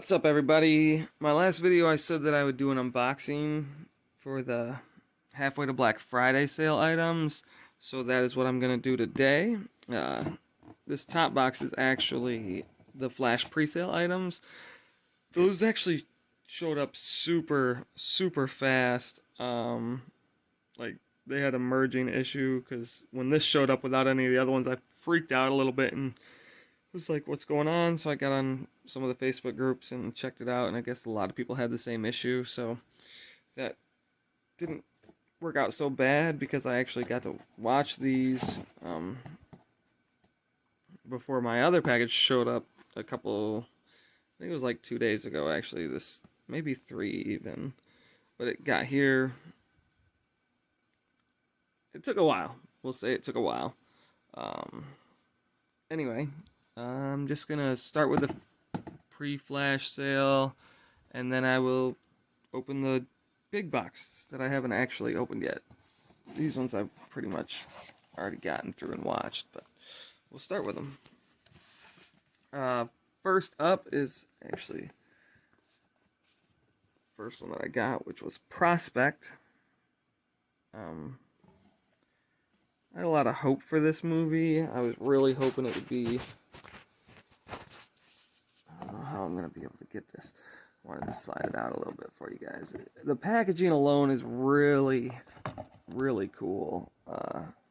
What's up, everybody? My last video I said that I would do an unboxing for the halfway to Black Friday sale items, so that is what I'm going to do today. This top box is actually the Flash pre-sale items. Those actually showed up super fast. Like, they had a merging issue, because when this showed up without any of the other ones, I freaked out a little bit and was like, what's going on? So I got on some of the Facebook groups and checked it out, and I guess a lot of people had the same issue, so that didn't work out so bad because I actually got to watch these before my other package showed up a couple, I think it was like 2 days ago actually, this maybe 3 even, but it got here. It took a while. We'll say it took a while. Anyway, I'm just gonna start with the pre-flash sale, and then I will open the big box that I haven't actually opened yet. These ones I've pretty much already gotten through and watched, but we'll start with them. First up is actually first one that I got, which was Prospect. I had a lot of hope for this movie. I was really hoping it would be, I don't know how I'm going to be able to get this. I wanted to slide it out a little bit for you guys. The packaging alone is really cool.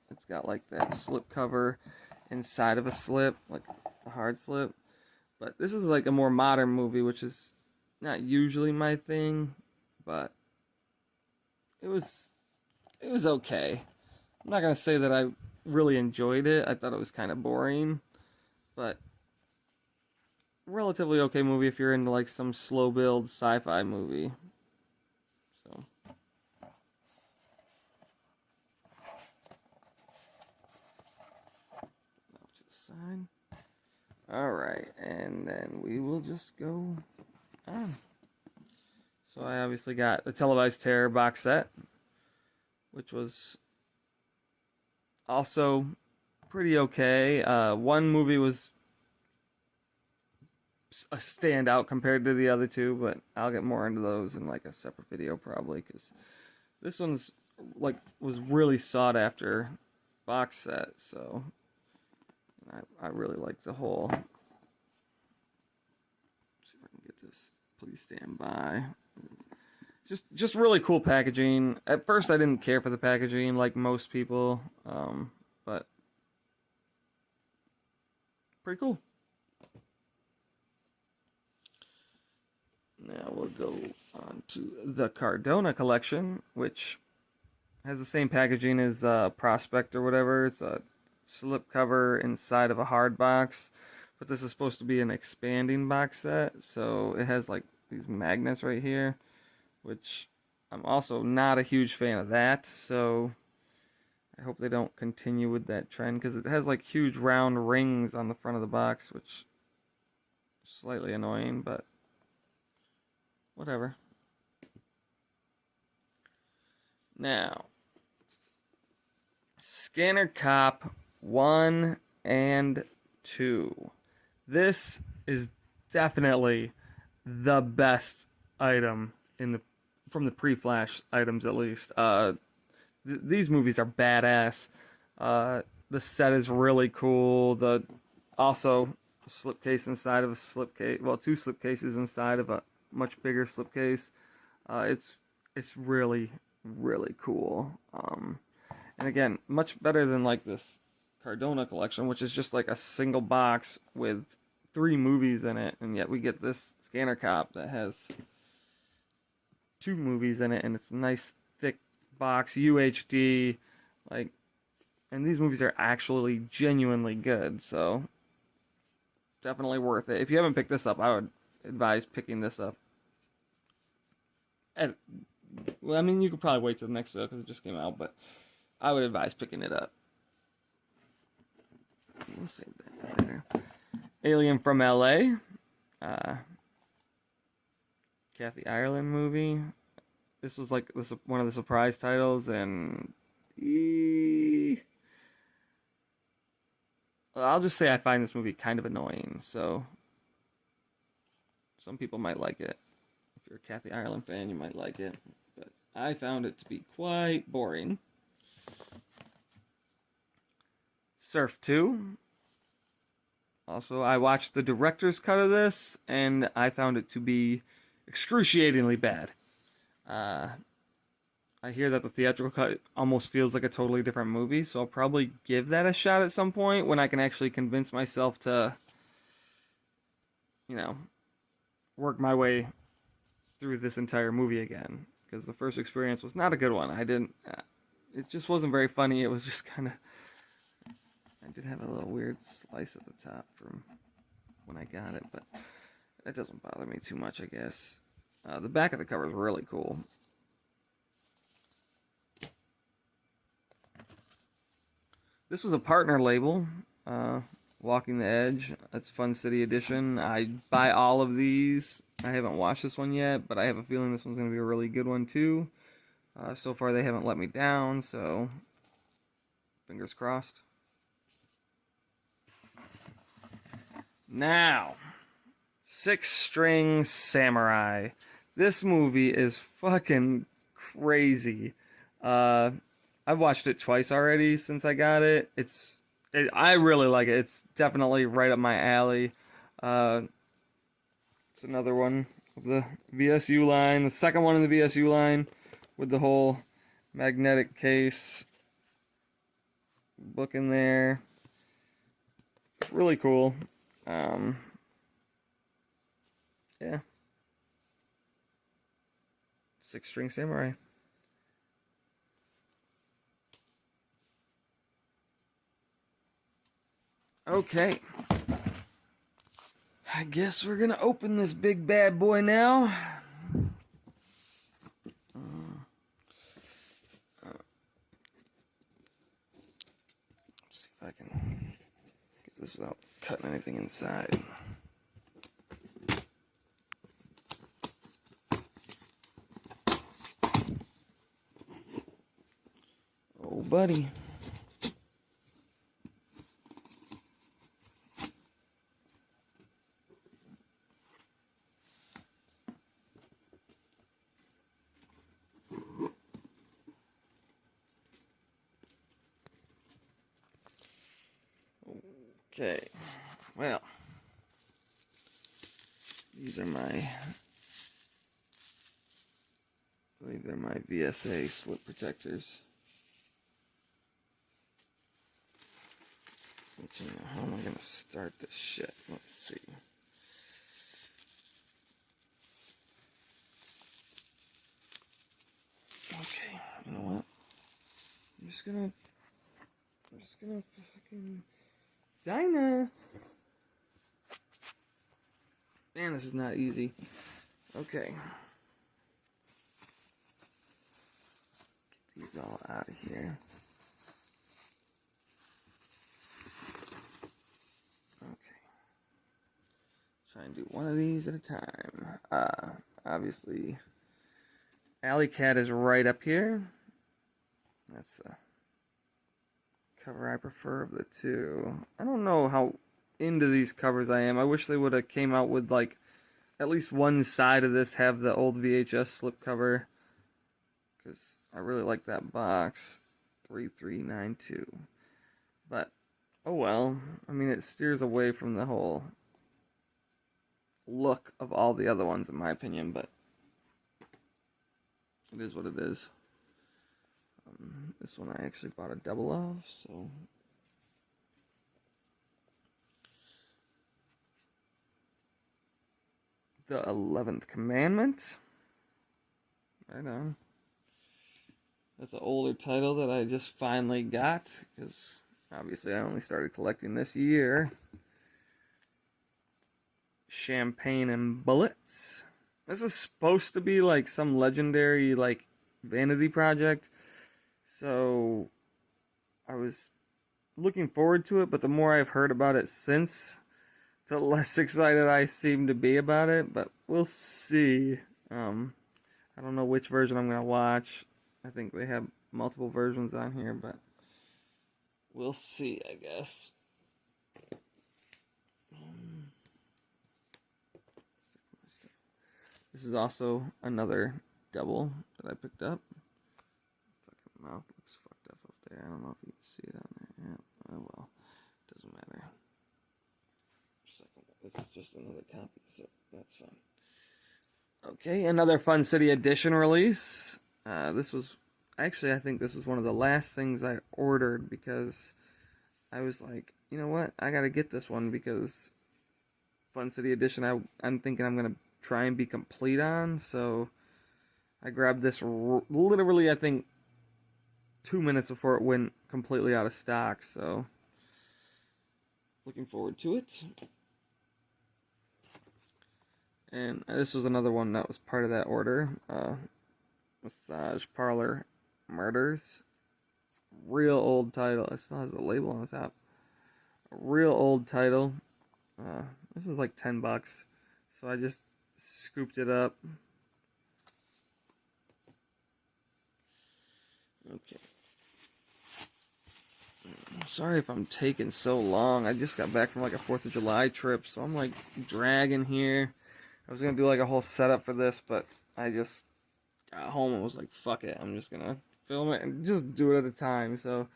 It's got like that slip cover inside of a slip, like a hard slip. But this is like a more modern movie, which is not usually my thing, but it was okay. I'm not going to say that I really enjoyed it. I thought it was kind of boring, but relatively okay movie if you're into like some slow build sci-fi movie. So off to the side. Alright, and then we will just go on. So I obviously got the Televised Terror box set, which was also pretty okay. One movie was a standout compared to the other two, but I'll get more into those in like a separate video probably, because this one's like was really sought after box set, so I really like the whole. Let's see if I can get this. Please stand by. Just really cool packaging. At first I didn't care for the packaging like most people, but pretty cool. Now we'll go on to the Cardona collection, which has the same packaging as Prospect or whatever. It's a slip cover inside of a hard box, but this is supposed to be an expanding box set, so it has like these magnets right here, which I'm also not a huge fan of that, so I hope they don't continue with that trend, because it has like huge round rings on the front of the box, which is slightly annoying, but whatever. Now, Scanner Cop 1 and 2. This is definitely the best item in the from the pre-flash items, at least. These movies are badass. The set is really cool. The also a slipcase inside of a slipcase. Well, two slipcases inside of a much bigger slipcase. It's really cool. And again, much better than like this Cardona collection, which is just like a single box with 3 movies in it, and yet we get this Scanner Cop that has 2 movies in it, and it's a nice thick box, UHD, like, and these movies are actually genuinely good, so definitely worth it. If you haven't picked this up, I would advise picking this up. And, well, I mean, you could probably wait till the next sale because it just came out, but I would advise picking it up. We'll save that for later. Alien from LA. Kathy Ireland movie. This was like one of the surprise titles, and I'll just say I find this movie kind of annoying. So Some people might like it. If you're a Kathy Ireland fan, you might like it. But I found it to be quite boring. Surf 2. Also, I watched the director's cut of this, and I found it to be excruciatingly bad. I hear that the theatrical cut almost feels like a totally different movie, so I'll probably give that a shot at some point when I can actually convince myself to, work my way through this entire movie again. Because the first experience was not a good one. It just wasn't very funny. It was just kind of, I did have a little weird slice at the top from when I got it, but that doesn't bother me too much, I guess. The back of the cover is really cool. This was a partner label, Walking the Edge. That's Fun City Edition. I buy all of these. I haven't watched this one yet, but I have a feeling this one's going to be a really good one too. So far they haven't let me down, so fingers crossed. Now, Six String Samurai. This movie is fucking crazy. I've watched it twice already since I got it. I really like it. It's definitely right up my alley. It's another one of the VSU line. The second one in the VSU line with the whole magnetic case book in there. It's really cool. Yeah. Six String Samurai. Okay. I guess we're gonna open this big bad boy now. Let's see if I can get this without cutting anything inside. Oh, buddy. Okay, well, these are I believe they're my VSA slip protectors. But, how am I going to start this shit? Let's see. Okay, you know what? I'm just gonna fucking... Dinah! Man, this is not easy. Okay. Get these all out of here. Okay. Try and do one of these at a time. Obviously, Alley Cat is right up here. That's the cover I prefer of the two. I don't know how into these covers I am. I wish they would have came out with like at least one side of this have the old VHS slip cover, because I really like that box 3392. But oh well. I mean, it steers away from the whole look of all the other ones in my opinion, but it is what it is. This one I actually bought a double of, so the 11th Commandment. Right on. That's an older title that I just finally got, because obviously I only started collecting this year. Champagne and Bullets. This is supposed to be like some legendary like vanity project. So I was looking forward to it, but the more I've heard about it since, the less excited I seem to be about it. But we'll see. I don't know which version I'm going to watch. I think they have multiple versions on here, but we'll see, I guess. Stick my This is also another double that I picked up. Fucking mouth looks fucked up there. I don't know if you can see it on there. Yeah. Oh well. Doesn't matter. This is just another copy, so that's fine. Okay, another Fun City Edition release. This was actually, I think this was one of the last things I ordered because I was like, you know what? I gotta get this one because Fun City Edition, I'm thinking I'm gonna try and be complete on. So I grabbed this literally, I think, 2 minutes before it went completely out of stock. So looking forward to it. And this was another one that was part of that order. Massage Parlor Murders. Real old title. It still has a label on the top. A real old title. This is like $10. So I just scooped it up. Okay. Sorry if I'm taking so long. I just got back from like a 4th of July trip, so I'm like dragging here. I was gonna do like a whole setup for this, but I just got home and was like, fuck it. I'm just gonna film it and just do it at a time. So,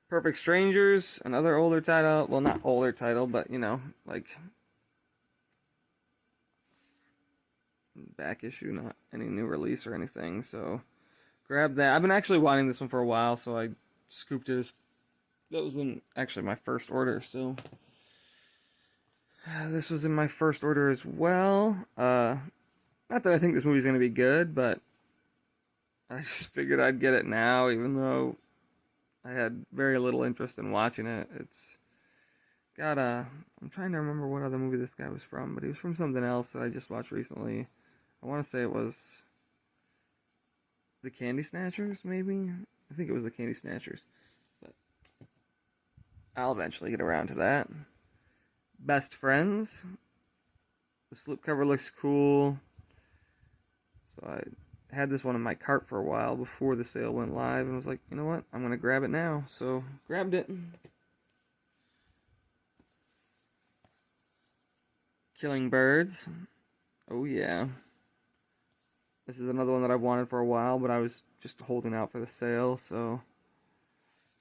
Perfect Strangers, another older title. Well, not older title, but you know, like back issue, not any new release or anything. So, grab that. I've been actually wanting this one for a while, so I scooped it. That was actually my first order, so this was in my first order as well. Not that I think this movie's gonna be good, but I just figured I'd get it now, even though I had very little interest in watching it. It's got I'm trying to remember what other movie this guy was from, but he was from something else that I just watched recently. I want to say it was The Candy Snatchers, maybe? I think it was The Candy Snatchers. But I'll eventually get around to that. Best Friends. The slipcover looks cool. So I had this one in my cart for a while before the sale went live and was like, you know what? I'm going to grab it now. So, grabbed it. Killing Birds. Oh, yeah. This is another one that I've wanted for a while, but I was just holding out for the sale, so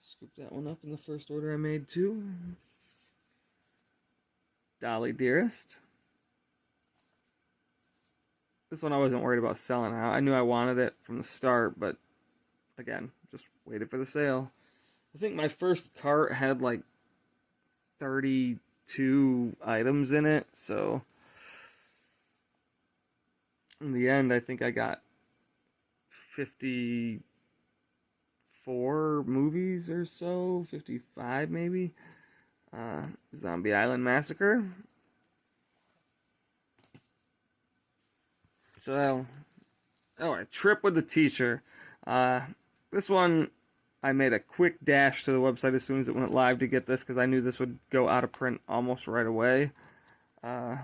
scoop that one up in the first order I made, too. Dolly Dearest. This one I wasn't worried about selling out. I knew I wanted it from the start, but again, just waited for the sale. I think my first cart had like 32 items in it, so in the end, I think I got 54 movies or so, 55 maybe. Zombie Island Massacre. So, a Trip with the Teacher. This one, I made a quick dash to the website as soon as it went live to get this because I knew this would go out of print almost right away. I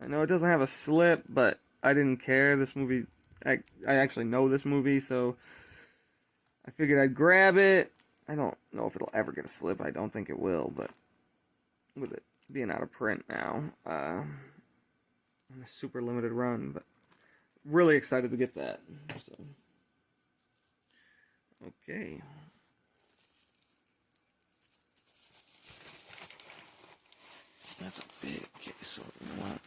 know it doesn't have a slip, but I didn't care. This movie, I actually know this movie, so I figured I'd grab it. I don't know if it'll ever get a slip. I don't think it will, but with it being out of print now, in a super limited run, but really excited to get that. So, okay. That's a big case, so you know what?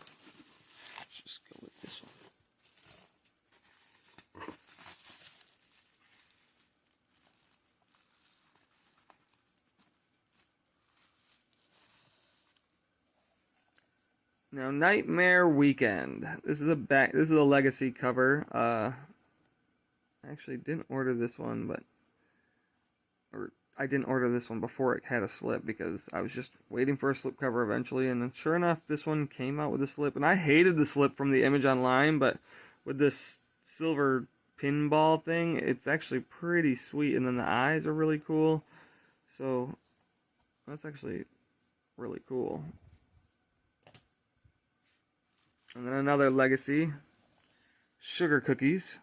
Let's just go with this one. Now, Nightmare Weekend. This is a legacy cover. I actually didn't order this one, I didn't order this one before it had a slip because I was just waiting for a slip cover eventually, and then sure enough, this one came out with a slip, and I hated the slip from the image online, but with this silver pinball thing, it's actually pretty sweet, and then the eyes are really cool, so that's actually really cool. And then another legacy, Sugar Cookies.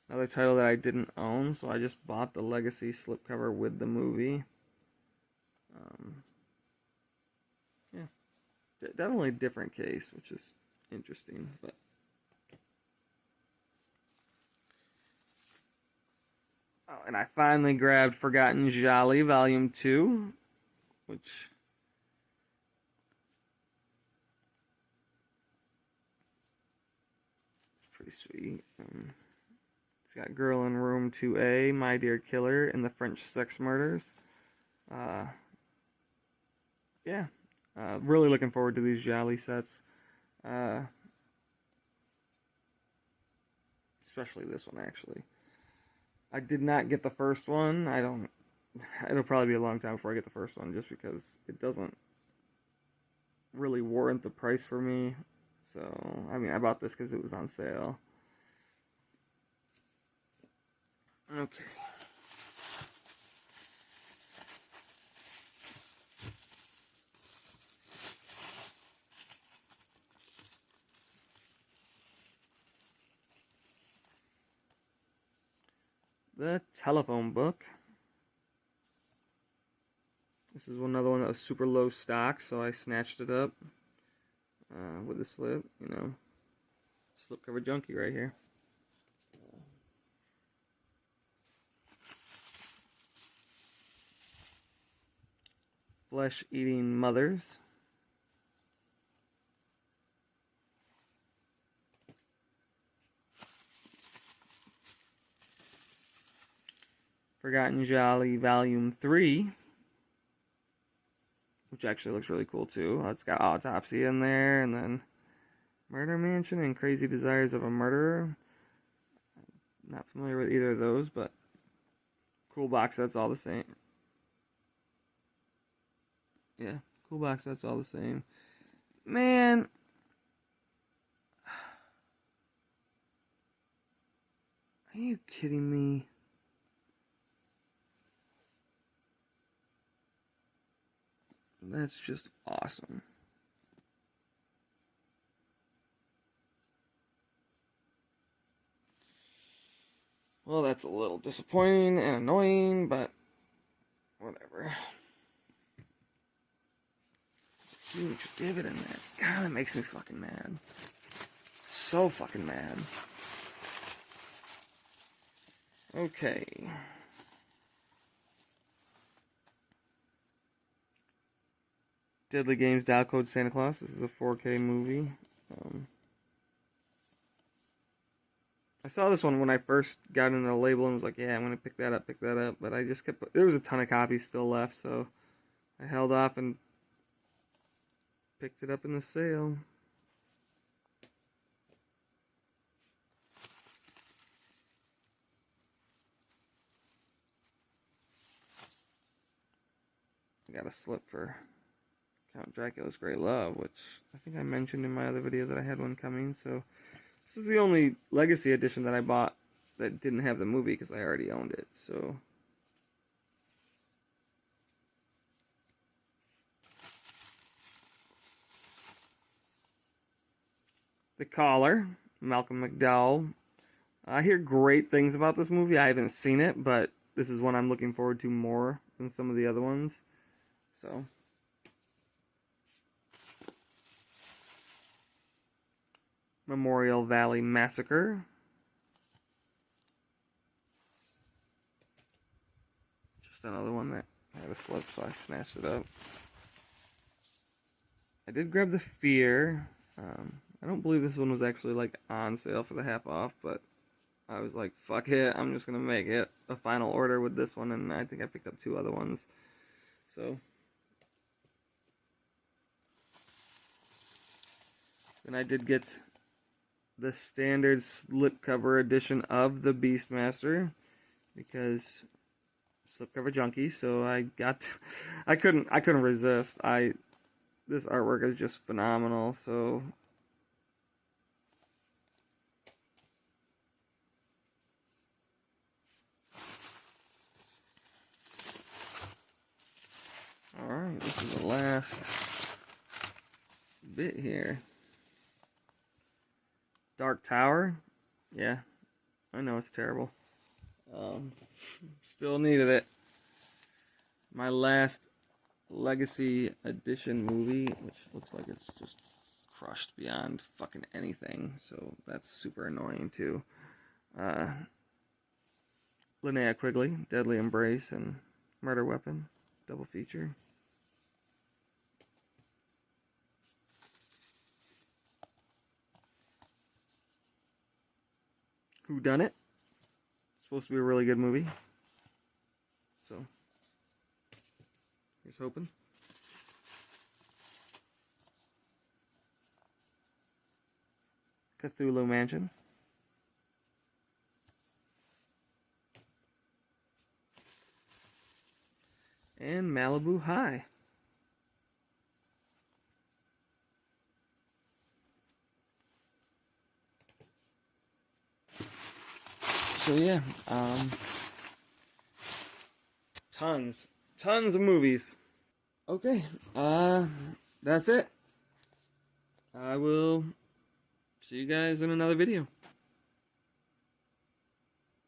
Another title that I didn't own, so I just bought the legacy slipcover with the movie. Yeah, definitely a different case, which is interesting. But Oh, and I finally grabbed Forgotten Jolly Volume 2, which is pretty sweet. It's got Girl in Room 2A, My Dear Killer, and the French Sex Murders. Yeah, really looking forward to these Jolly sets. Especially this one, actually. I did not get the first one. It'll probably be a long time before I get the first one, just because it doesn't really warrant the price for me. So, I mean, I bought this because it was on sale. Okay. The telephone book. This is another one that was super low stock, so I snatched it up with a slip, slipcover junkie right here. Flesh-eating mothers. Forgotten Jolly Volume 3, which actually looks really cool too. It's got Autopsy in there, and then Murder Mansion and Crazy Desires of a Murderer. Not familiar with either of those, but cool box sets all the same. Yeah, cool box sets all the same. Man, are you kidding me? That's just awesome. Well, that's a little disappointing and annoying, but whatever. It's a huge divot in there. God, that makes me fucking mad. So fucking mad. Okay. Deadly Games Dial Code Santa Claus. This is a 4K movie. I saw this one when I first got into the label and was like, yeah, I'm going to pick that up. But I just kept... There was a ton of copies still left, so I held off and picked it up in the sale. I got a slip for Count Dracula's Great Love, which I think I mentioned in my other video that I had one coming. So this is the only Legacy edition that I bought that didn't have the movie because I already owned it. So The Caller, Malcolm McDowell. I hear great things about this movie. I haven't seen it, but this is one I'm looking forward to more than some of the other ones. So Memorial Valley Massacre. Just another one that had a slip, so I snatched it up. I did grab The Fear. I don't believe this one was actually like on sale for the half off, but I was like, fuck it, I'm just gonna make it a final order with this one, and I think I picked up 2 other ones. So then I did get the standard slipcover edition of the Beastmaster because slipcover junkie. So I couldn't resist. This artwork is just phenomenal. So all right, this is the last bit here. Dark Tower. Yeah, I know it's terrible. Still needed it. My last Legacy Edition movie, which looks like it's just crushed beyond fucking anything. So that's super annoying too. Linnea Quigley, Deadly Embrace, and Murder Weapon. Double feature. Who Done It? Supposed to be a really good movie. So, here's hoping. Cthulhu Mansion. And Malibu High. So yeah, tons of movies. Okay, that's it. I will see you guys in another video.